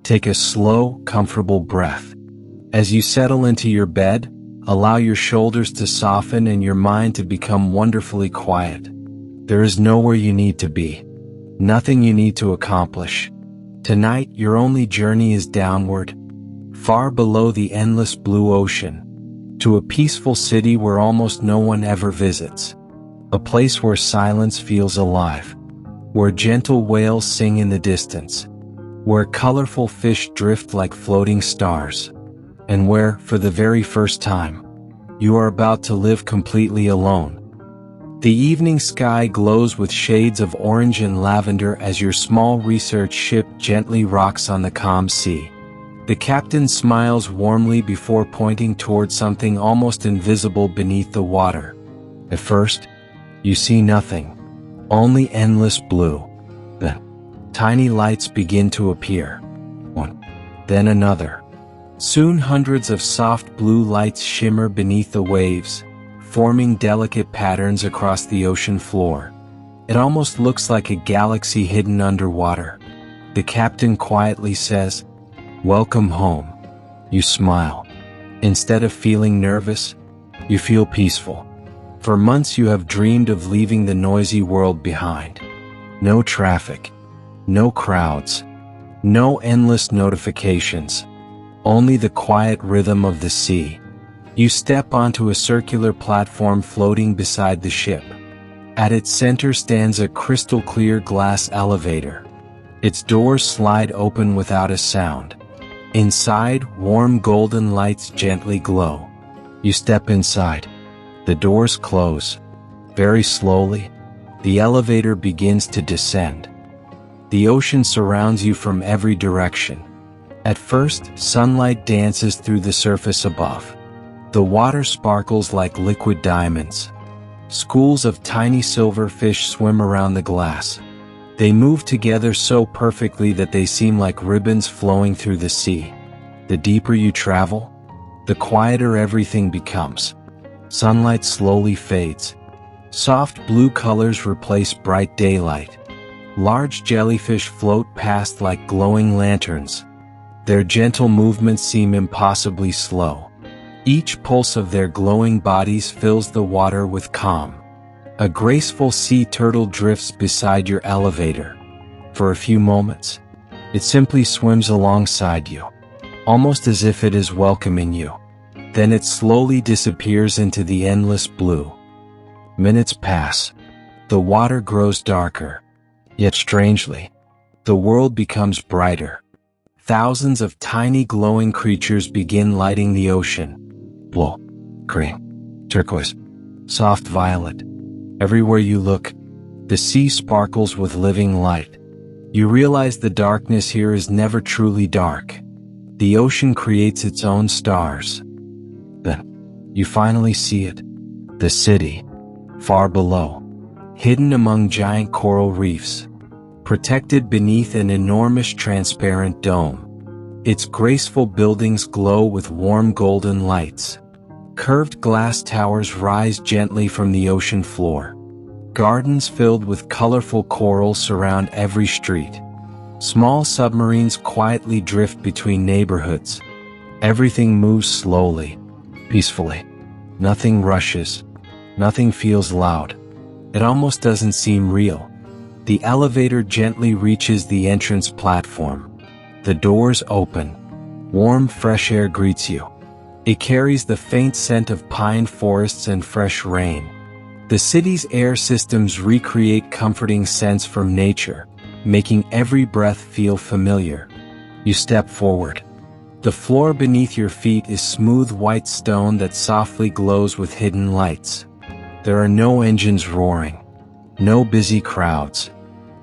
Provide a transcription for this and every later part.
Take a slow, comfortable breath. As you settle into your bed, allow your shoulders to soften and your mind to become wonderfully quiet. There is nowhere you need to be. Nothing you need to accomplish. Tonight, your only journey is downward, far below the endless blue ocean, to a peaceful city where almost no one ever visits. A place where silence feels alive, where gentle whales sing in the distance, where colorful fish drift like floating stars, and where, for the very first time, you are about to live completely alone. The evening sky glows with shades of orange and lavender as your small research ship gently rocks on the calm sea. The captain smiles warmly before pointing towards something almost invisible beneath the water. At first, you see nothing, only endless blue. Then, tiny lights begin to appear. One, then another. Soon hundreds of soft blue lights shimmer beneath the waves, forming delicate patterns across the ocean floor. It almost looks like a galaxy hidden underwater. The captain quietly says, "Welcome home." You smile. Instead of feeling nervous, you feel peaceful. For months you have dreamed of leaving the noisy world behind. No traffic, no crowds, no endless notifications, only the quiet rhythm of the sea. You step onto a circular platform floating beside the ship. At its center stands a crystal-clear glass elevator. Its doors slide open without a sound. Inside, warm golden lights gently glow. You step inside. The doors close. Very slowly, the elevator begins to descend. The ocean surrounds you from every direction. At first, sunlight dances through the surface above. The water sparkles like liquid diamonds. Schools of tiny silver fish swim around the glass. They move together so perfectly that they seem like ribbons flowing through the sea. The deeper you travel, the quieter everything becomes. Sunlight slowly fades. Soft blue colors replace bright daylight. Large jellyfish float past like glowing lanterns. Their gentle movements seem impossibly slow. Each pulse of their glowing bodies fills the water with calm. A graceful sea turtle drifts beside your elevator. For a few moments, it simply swims alongside you, almost as if it is welcoming you. Then it slowly disappears into the endless blue. Minutes pass. The water grows darker. Yet strangely, the world becomes brighter. Thousands of tiny glowing creatures begin lighting the ocean. Blue, green, turquoise, soft violet. Everywhere you look, the sea sparkles with living light. You realize the darkness here is never truly dark. The ocean creates its own stars. Then, you finally see it. The city, far below, hidden among giant coral reefs, protected beneath an enormous transparent dome. Its graceful buildings glow with warm golden lights. Curved glass towers rise gently from the ocean floor. Gardens filled with colorful coral surround every street. Small submarines quietly drift between neighborhoods. Everything moves slowly, peacefully. Nothing rushes. Nothing feels loud. It almost doesn't seem real. The elevator gently reaches the entrance platform. The doors open. Warm, fresh air greets you. It carries the faint scent of pine forests and fresh rain. The city's air systems recreate comforting scents from nature, making every breath feel familiar. You step forward. The floor beneath your feet is smooth white stone that softly glows with hidden lights. There are no engines roaring, no busy crowds,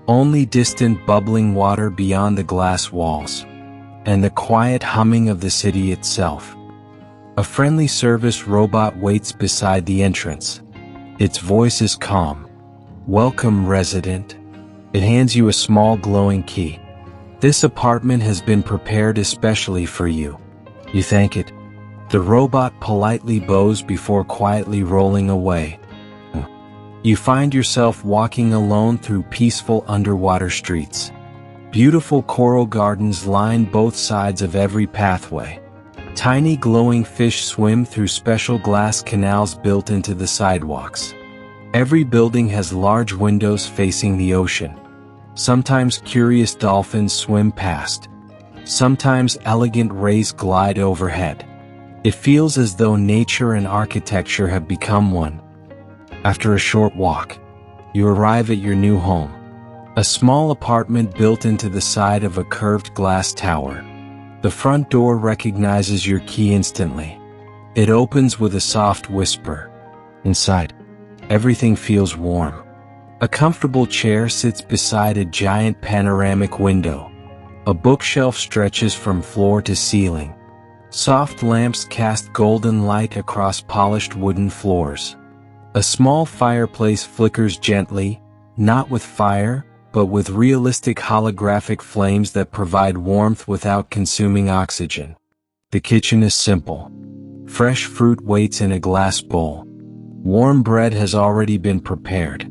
only distant bubbling water beyond the glass walls, and the quiet humming of the city itself. A friendly service robot waits beside the entrance. Its voice is calm. "Welcome, resident." It hands you a small glowing key. "This apartment has been prepared especially for you." You thank it. The robot politely bows before quietly rolling away. You find yourself walking alone through peaceful underwater streets. Beautiful coral gardens line both sides of every pathway. Tiny glowing fish swim through special glass canals built into the sidewalks. Every building has large windows facing the ocean. Sometimes curious dolphins swim past. Sometimes elegant rays glide overhead. It feels as though nature and architecture have become one. After a short walk, you arrive at your new home. A small apartment built into the side of a curved glass tower. The front door recognizes your key instantly. It opens with a soft whisper. Inside, everything feels warm. A comfortable chair sits beside a giant panoramic window. A bookshelf stretches from floor to ceiling. Soft lamps cast golden light across polished wooden floors. A small fireplace flickers gently, not with fire, but with realistic holographic flames that provide warmth without consuming oxygen. The kitchen is simple. Fresh fruit waits in a glass bowl. Warm bread has already been prepared.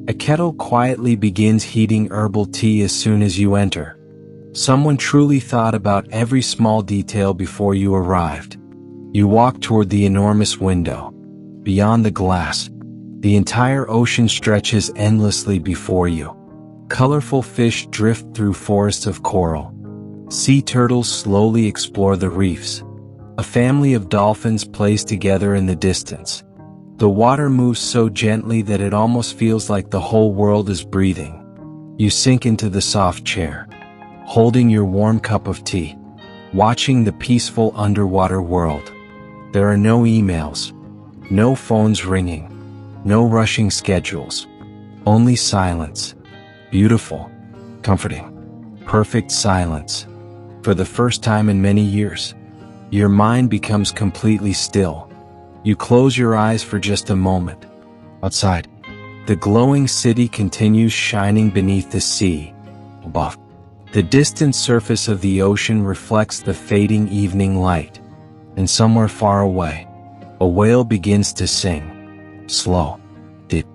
A kettle quietly begins heating herbal tea as soon as you enter. Someone truly thought about every small detail before you arrived. You walk toward the enormous window. Beyond the glass, the entire ocean stretches endlessly before you. Colorful fish drift through forests of coral. Sea turtles slowly explore the reefs. A family of dolphins plays together in the distance. The water moves so gently that it almost feels like the whole world is breathing. You sink into the soft chair, holding your warm cup of tea, watching the peaceful underwater world. There are no emails, no phones ringing, no rushing schedules, only silence. Beautiful, comforting, perfect silence. For the first time in many years, your mind becomes completely still. You close your eyes for just a moment. Outside, the glowing city continues shining beneath the sea. Above, the distant surface of the ocean reflects the fading evening light. And somewhere far away, a whale begins to sing. Slow, deep,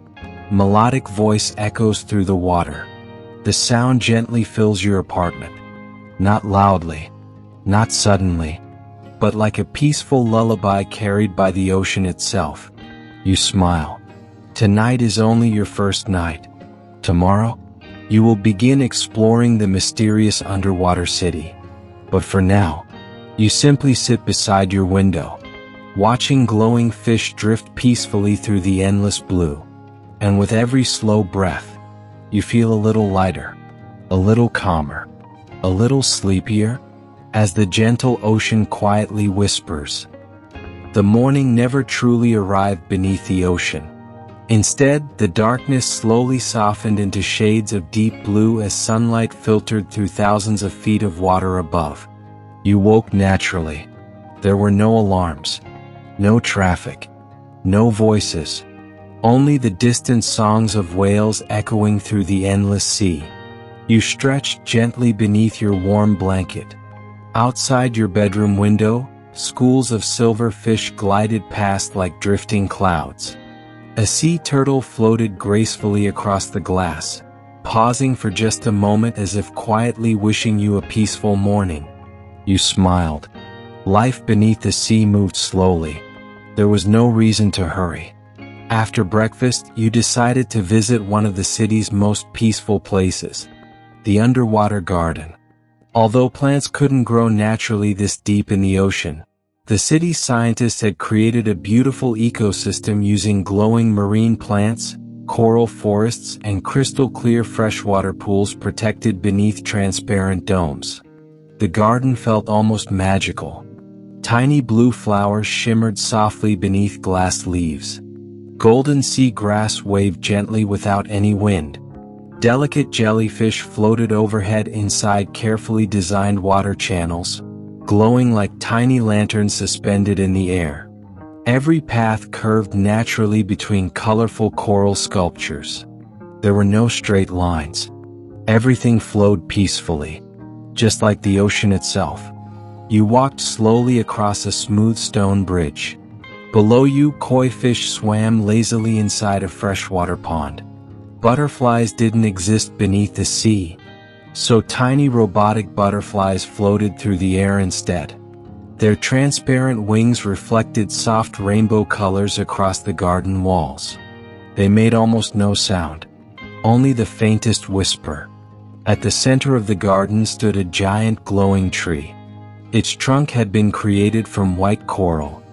melodic voice echoes through the water. The sound gently fills your apartment. Not loudly, not suddenly, but like a peaceful lullaby carried by the ocean itself. You smile. Tonight is only your first night. Tomorrow, you will begin exploring the mysterious underwater city. But for now, you simply sit beside your window, watching glowing fish drift peacefully through the endless blue. And with every slow breath, you feel a little lighter, a little calmer, a little sleepier, as the gentle ocean quietly whispers. The morning never truly arrived beneath the ocean. Instead, the darkness slowly softened into shades of deep blue as sunlight filtered through thousands of feet of water above. You woke naturally. There were no alarms, no traffic, no voices. Only the distant songs of whales echoing through the endless sea. You stretched gently beneath your warm blanket. Outside your bedroom window, schools of silver fish glided past like drifting clouds. A sea turtle floated gracefully across the glass, pausing for just a moment as if quietly wishing you a peaceful morning. You smiled. Life beneath the sea moved slowly. There was no reason to hurry. After breakfast, you decided to visit one of the city's most peaceful places, the underwater garden. Although plants couldn't grow naturally this deep in the ocean, the city's scientists had created a beautiful ecosystem using glowing marine plants, coral forests, and crystal-clear freshwater pools protected beneath transparent domes. The garden felt almost magical. Tiny blue flowers shimmered softly beneath glass leaves. Golden sea grass waved gently without any wind. Delicate jellyfish floated overhead inside carefully designed water channels, glowing like tiny lanterns suspended in the air. Every path curved naturally between colorful coral sculptures. There were no straight lines. Everything flowed peacefully, just like the ocean itself. You walked slowly across a smooth stone bridge. Below you, koi fish swam lazily inside a freshwater pond. Butterflies didn't exist beneath the sea. So tiny robotic butterflies floated through the air instead. Their transparent wings reflected soft rainbow colors across the garden walls. They made almost no sound, only the faintest whisper. At the center of the garden stood a giant glowing tree. Its trunk had been created from white coral.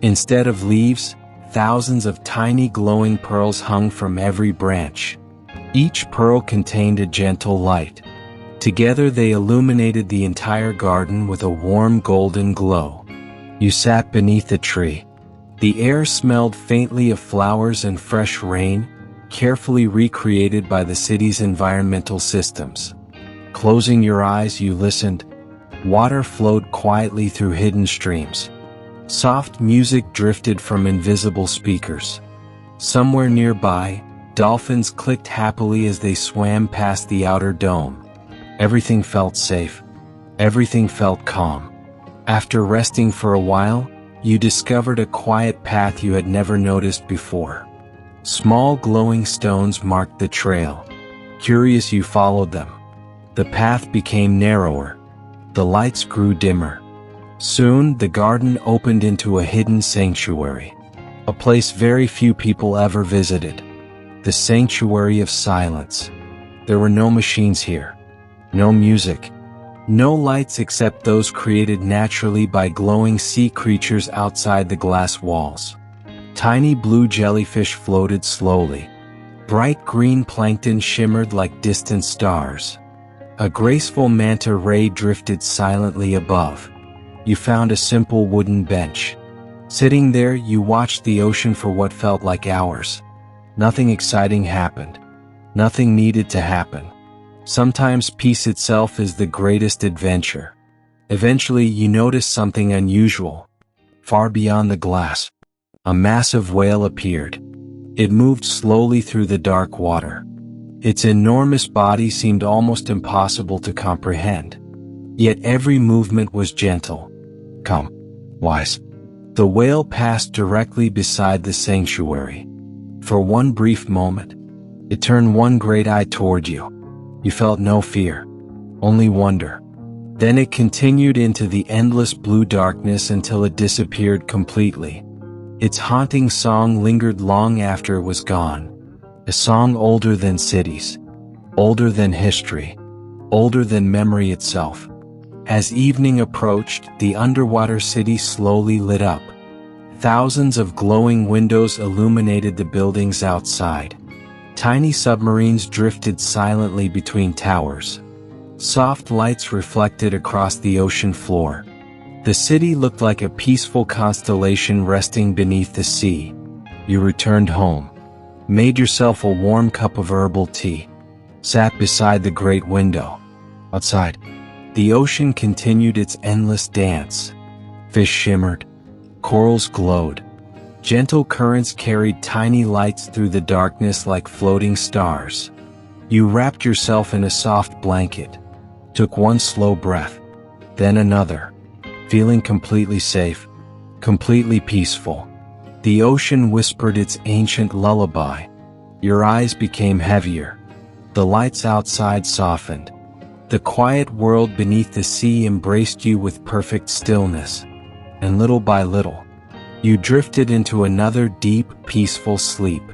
Instead of leaves, thousands of tiny glowing pearls hung from every branch. Each pearl contained a gentle light. Together they illuminated the entire garden with a warm golden glow. You sat beneath the tree. The air smelled faintly of flowers and fresh rain, carefully recreated by the city's environmental systems. Closing your eyes, you listened. Water flowed quietly through hidden streams. Soft music drifted from invisible speakers. Somewhere nearby, dolphins clicked happily as they swam past the outer dome. Everything felt safe. Everything felt calm. After resting for a while, you discovered a quiet path you had never noticed before. Small glowing stones marked the trail. Curious, you followed them. The path became narrower. The lights grew dimmer. Soon, the garden opened into a hidden sanctuary. A place very few people ever visited. The sanctuary of silence. There were no machines here. No music. No lights except those created naturally by glowing sea creatures outside the glass walls. Tiny blue jellyfish floated slowly. Bright green plankton shimmered like distant stars. A graceful manta ray drifted silently above. You found a simple wooden bench. Sitting there, you watched the ocean for what felt like hours. Nothing exciting happened. Nothing needed to happen. Sometimes peace itself is the greatest adventure. Eventually, you noticed something unusual. Far beyond the glass, a massive whale appeared. It moved slowly through the dark water. Its enormous body seemed almost impossible to comprehend. Yet every movement was gentle, calm, wise. The whale passed directly beside the sanctuary. For one brief moment, it turned one great eye toward you. You felt no fear, only wonder. Then it continued into the endless blue darkness until it disappeared completely. Its haunting song lingered long after it was gone. A song older than cities, older than history, older than memory itself. As evening approached, the underwater city slowly lit up. Thousands of glowing windows illuminated the buildings outside. Tiny submarines drifted silently between towers. Soft lights reflected across the ocean floor. The city looked like a peaceful constellation resting beneath the sea. You returned home, made yourself a warm cup of herbal tea, sat beside the great window. Outside, the ocean continued its endless dance. Fish shimmered, corals glowed. Gentle currents carried tiny lights through the darkness like floating stars. You wrapped yourself in a soft blanket, took one slow breath, then another, feeling completely safe, completely peaceful. The ocean whispered its ancient lullaby. Your eyes became heavier. The lights outside softened. The quiet world beneath the sea embraced you with perfect stillness. And little by little, you drifted into another deep, peaceful sleep.